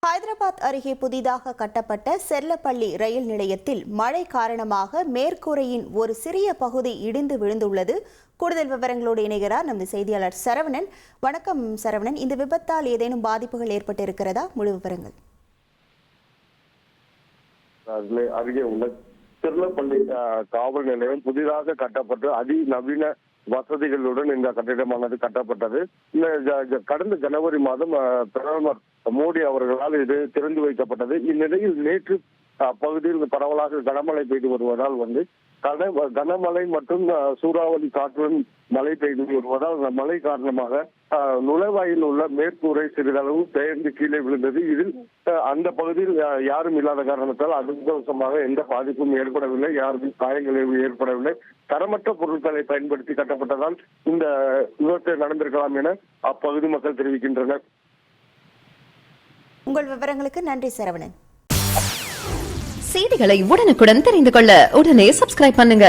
ஹைதராபாத் அருகே புதிதாக கட்டப்பட்ட செர்லப்பள்ளி ரயில் நிலையத்தில் மழை காரணமாக மேற்கூரையின் ஒரு சிறிய பகுதி இடிந்து விழுந்துள்ளது. கூடுதல் விவரங்களோடு இணைகிறார் நமது செய்தியாளர் சரவணன். வணக்கம் சரவணன், இந்த விபத்தால் ஏதேனும் பாதிப்புகள் ஏற்பட்டிருக்கிறதா? முழு விவரங்கள். அருகே உள்ள செர்லப்பள்ளி காவல் நிலையம் புதிதாக கட்டப்பட்டு அதிநவீன வசதிகளுடன் இந்த கட்டிடமானது கட்டப்பட்டது. கடந்த ஜனவரி மாதம் பிரதமர் மோடி அவர்களால் இது திறந்து வைக்கப்பட்டது. இந்நிலையில் நேற்று அப்பகுதியில் பரவலாக கனமழை பெய்து வருவதால் கனமழை மற்றும் சூறாவளி காற்றுடன் மழை பெய்து வருவதால் அந்த மழை காரணமாக நுழைவாயில் உள்ள மேற்கூரை சிறிதளவு பெயர்ந்து கீழே விழுந்தது. இதில் அந்த பகுதியில் யாரும் இல்லாத காரணத்தால் அதிர்ஷ்டவசமாக எந்த பாதிப்பும் ஏற்படவில்லை, யாருக்கும் காயங்கள் ஏற்படவில்லை. தரமற்ற பொருட்களை பயன்படுத்தி கட்டப்பட்டதால் இந்த விபத்து நடந்திருக்கலாம் என அப்பகுதி மக்கள் தெரிவிக்கின்றனர். உங்கள் விவரங்களுக்கு நன்றி சரவணன். செய்திகளை உடனுக்குடன் தெரிந்து கொள்ள உடனே சப்ஸ்கிரைப் பண்ணுங்க.